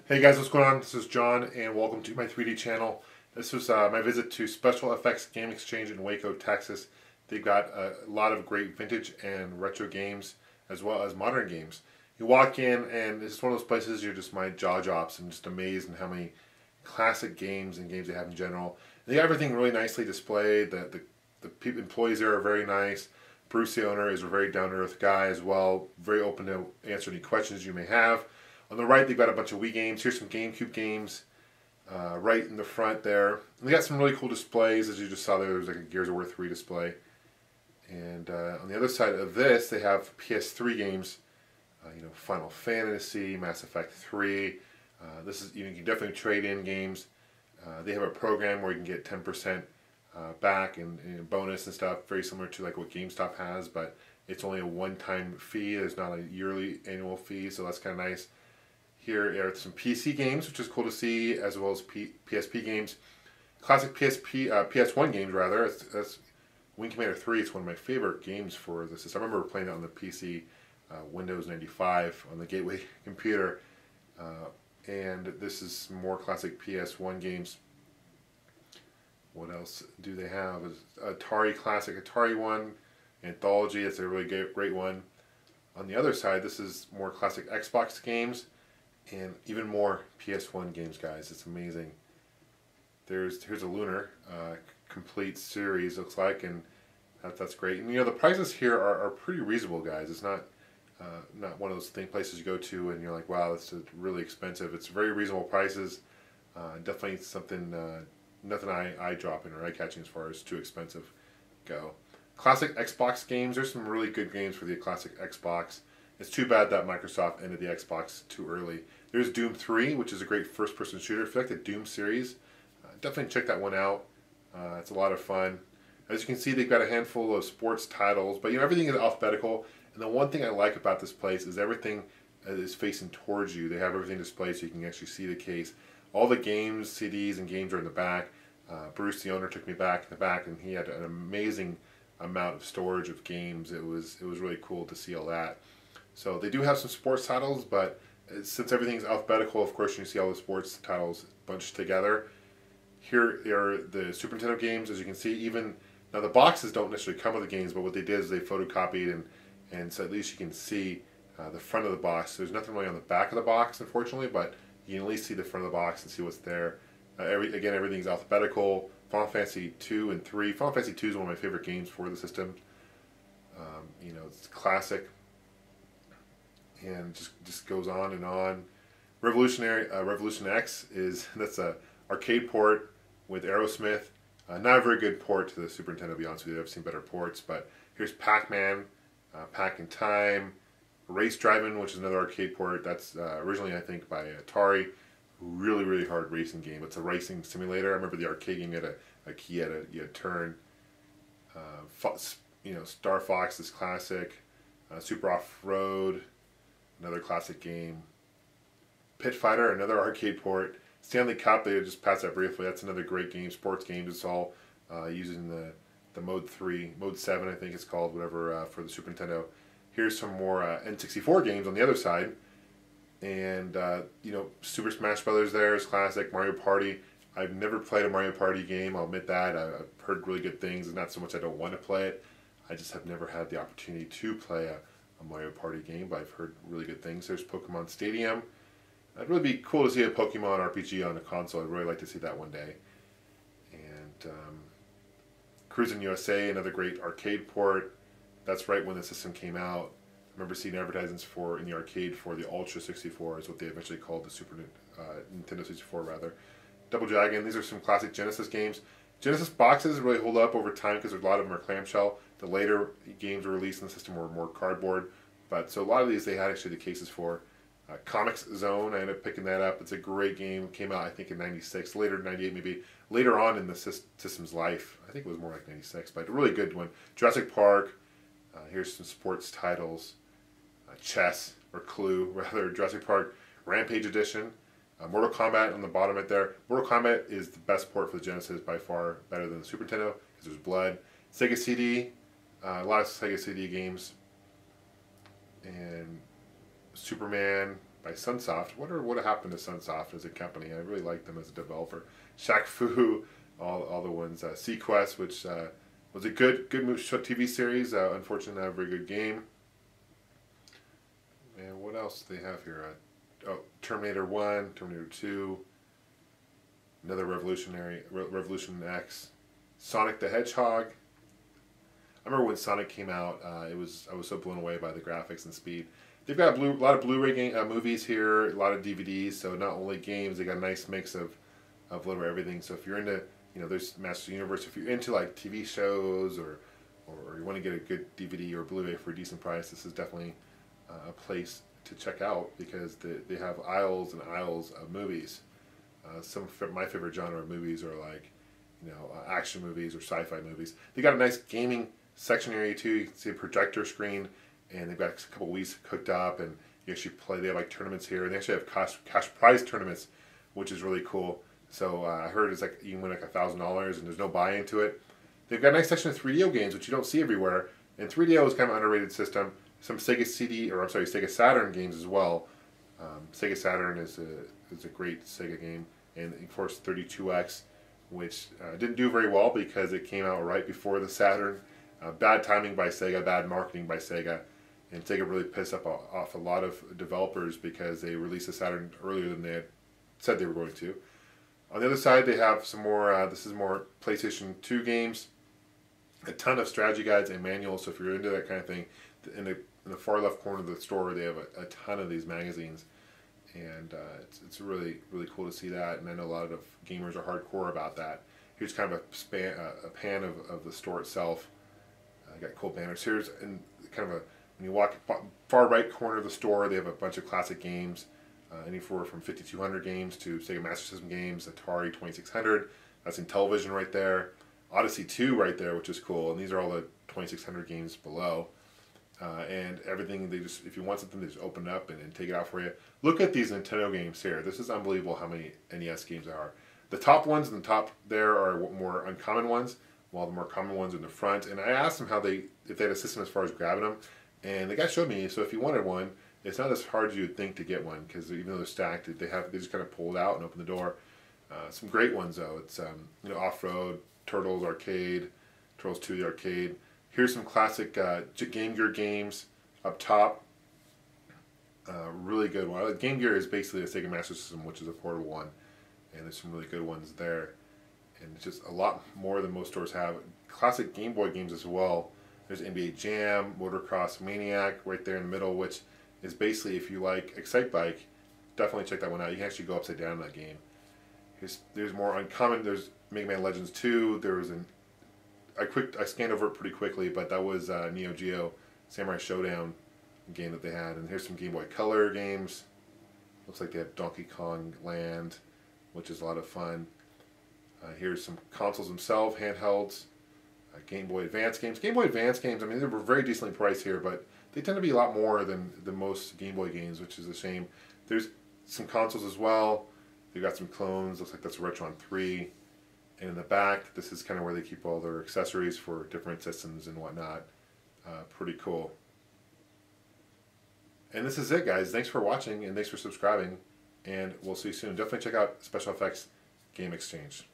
Hey guys, what's going on? This is John and welcome to my 3D channel. This was my visit to Special Effects Game Exchange in Waco, Texas. They've got a lot of great vintage and retro games as well as modern games. You walk in and it's one of those places you're just my jaw drops and just amazed in how many classic games and games they have in general. And they got everything really nicely displayed. The employees there are very nice. Bruce, the owner, is a very down-to-earth guy as well. Very open to answer any questions you may have. On the right, they've got a bunch of Wii games. Here's some GameCube games right in the front there. And they got some really cool displays. As you just saw there, was like a Gears of War 3 display. And on the other side of this, they have PS3 games. Final Fantasy, Mass Effect 3. This is, you can definitely trade in games. They have a program where you can get 10% back and bonus and stuff, very similar to like what GameStop has, but it's only a one-time fee. There's not a yearly annual fee, so that's kind of nice. Here are some PC games, which is cool to see, as well as PSP games. Classic PS1 games, rather. That's Wing Commander 3. It's one of my favorite games for the system. I remember playing it on the PC, Windows 95, on the Gateway computer. And this is more classic PS1 games. What else do they have? Atari Classic Atari one, Anthology. It's a really great one. On the other side, this is more classic Xbox games. And even more PS1 games, guys. It's amazing. Here's a Lunar complete series, looks like, and that's great. And the prices here are pretty reasonable, guys. It's not one of those places you go to and you're like, wow, this is really expensive. It's very reasonable prices. Definitely something, nothing eye-dropping or eye-catching as far as too expensive go. Classic Xbox games. There's some really good games for the classic Xbox. It's too bad that Microsoft ended the Xbox too early. There's Doom 3, which is a great first-person shooter. If you like the Doom series, definitely check that one out. It's a lot of fun. As you can see, they've got a handful of sports titles, but everything is alphabetical. And the one thing I like about this place is everything is facing towards you. They have everything displayed so you can actually see the case. All the games, CDs, and games are in the back. Bruce, the owner, took me back in the back, and he had an amazing amount of storage of games. It was really cool to see all that. So they do have some sports titles, but since everything is alphabetical, of course you can see all the sports titles bunched together. Here are the Super Nintendo games, as you can see. Now the boxes don't necessarily come with the games, but what they did is they photocopied and so at least you can see the front of the box. There's nothing really on the back of the box, unfortunately, but you can at least see the front of the box and see what's there. Again, everything's alphabetical. Final Fantasy 2 and 3. Final Fantasy 2 is one of my favorite games for the system. It's classic. And just goes on and on. Revolution X that's a arcade port with Aerosmith. Not a very good port to the Super Nintendo, to be honest with you. I've seen better ports, but here's Pac-Man, Pac in Time, Race Driving, which is another arcade port. That's originally, I think, by Atari. Really, really hard racing game. It's a racing simulator. I remember the arcade game, you had a key, you had a turn. Star Fox is classic. Super Off-Road, another classic game. Pit Fighter, another arcade port. Stanley Cup, they just passed that briefly. That's another great game, sports game. It's all using the Mode 3, Mode 7 I think it's called, whatever, for the Super Nintendo. Here's some more N64 games on the other side. And, Super Smash Brothers there is classic. Mario Party. I've never played a Mario Party game, I'll admit that. I've heard really good things. It's not so much I don't want to play it. I just have never had the opportunity to play a Mario Party game, but I've heard really good things. There's Pokemon Stadium. It'd really be cool to see a Pokemon RPG on a console. I'd really like to see that one day. And Cruisin' USA, another great arcade port. That's right when the system came out. I remember seeing advertisements in the arcade for the Ultra 64, is what they eventually called the Nintendo 64 rather. Double Dragon. These are some classic Genesis games. Genesis boxes really hold up over time because a lot of them are clamshell. The later games were released in the system were more cardboard, so a lot of these they had actually the cases for. Comics Zone, I ended up picking that up. It's a great game. It came out I think in '96, later 98 maybe. Later on in the system's life, I think it was more like '96, but a really good one. Jurassic Park. Here's some sports titles. Chess, or Clue rather. Jurassic Park Rampage Edition. Mortal Kombat on the bottom right there. Mortal Kombat is the best port for the Genesis by far, better than the Super Nintendo because there's blood. Sega CD, a lot of Sega CD games, and Superman by Sunsoft. What happened to Sunsoft as a company? I really like them as a developer. Shaq Fu, all the ones. Sequest, which was a good TV series. Unfortunately, not a very good game. And what else do they have here? Terminator 1, Terminator 2, another Revolution X, Sonic the Hedgehog. I remember when Sonic came out, I was so blown away by the graphics and speed. They've got a lot of Blu-ray movies here, a lot of DVDs, so not only games, they got a nice mix of little everything. So if you're into, there's Master Universe, if you're into like TV shows or you want to get a good DVD or Blu-ray for a decent price, this is definitely a place to check out because they have aisles and aisles of movies. Some of my favorite genre of movies are like, action movies or sci-fi movies. They got a nice gaming section area too. You can see a projector screen, and they've got a couple Wii's hooked up, and you actually play. They have like tournaments here, and they actually have cash prize tournaments, which is really cool. So I heard it's like you can win like $1,000, and there's no buy-in to it. They've got a nice section of 3DO games, which you don't see everywhere. And 3DO is kind of an underrated system. Some Sega Saturn games as well. Sega Saturn is a great Sega game, and of course 32X, which didn't do very well because it came out right before the Saturn. Bad timing by Sega, bad marketing by Sega, and Sega really pissed off a lot of developers because they released the Saturn earlier than they had said they were going to. On the other side, they have some more. This is more PlayStation 2 games. A ton of strategy guides and manuals. So if you're into that kind of thing, in the far left corner of the store, they have a ton of these magazines, and it's really cool to see that. And I know a lot of gamers are hardcore about that. Here's kind of a pan of the store itself. I got cool banners. Here's in kind of when you walk far right corner of the store, they have a bunch of classic games. Anywhere from 5200 games to Sega Master System games, Atari 2600. That's in television right there. Odyssey 2 right there, which is cool. And these are all the 2600 games below. And everything, if you want something, they just open it up and take it out for you. Look at these Nintendo games here. This is unbelievable how many NES games there are. The top ones in the top there are more uncommon ones, while the more common ones are in the front. And I asked them if they had a system as far as grabbing them. And the guy showed me, so if you wanted one, it's not as hard as you would think to get one, because even though they're stacked, they just kind of pull it out and open the door. Some great ones though. It's Off-Road, Turtles Arcade, Turtles 2 the Arcade. Here's some classic Game Gear games up top. Really good one. Game Gear is basically a Sega Master System, which is a portable one, and there's some really good ones there. And it's just a lot more than most stores have. Classic Game Boy games as well. There's NBA Jam, Motocross Maniac right there in the middle, which is basically, if you like Excite Bike, definitely check that one out. You can actually go upside down in that game. There's more uncommon. There's Mega Man Legends 2. There was I scanned over it pretty quickly, but that was Neo Geo Samurai Showdown game that they had. And here's some Game Boy Color games. Looks like they have Donkey Kong Land, which is a lot of fun. Here's some consoles themselves, handhelds. Game Boy Advance games. Game Boy Advance games, I mean, they were very decently priced here, but they tend to be a lot more than most Game Boy games, which is a shame. There's some consoles as well. They've got some clones. Looks like that's a Retron 3. And in the back, this is kind of where they keep all their accessories for different systems and whatnot. Pretty cool. And this is it, guys. Thanks for watching, and thanks for subscribing. And we'll see you soon. Definitely check out Special Effects Game Exchange.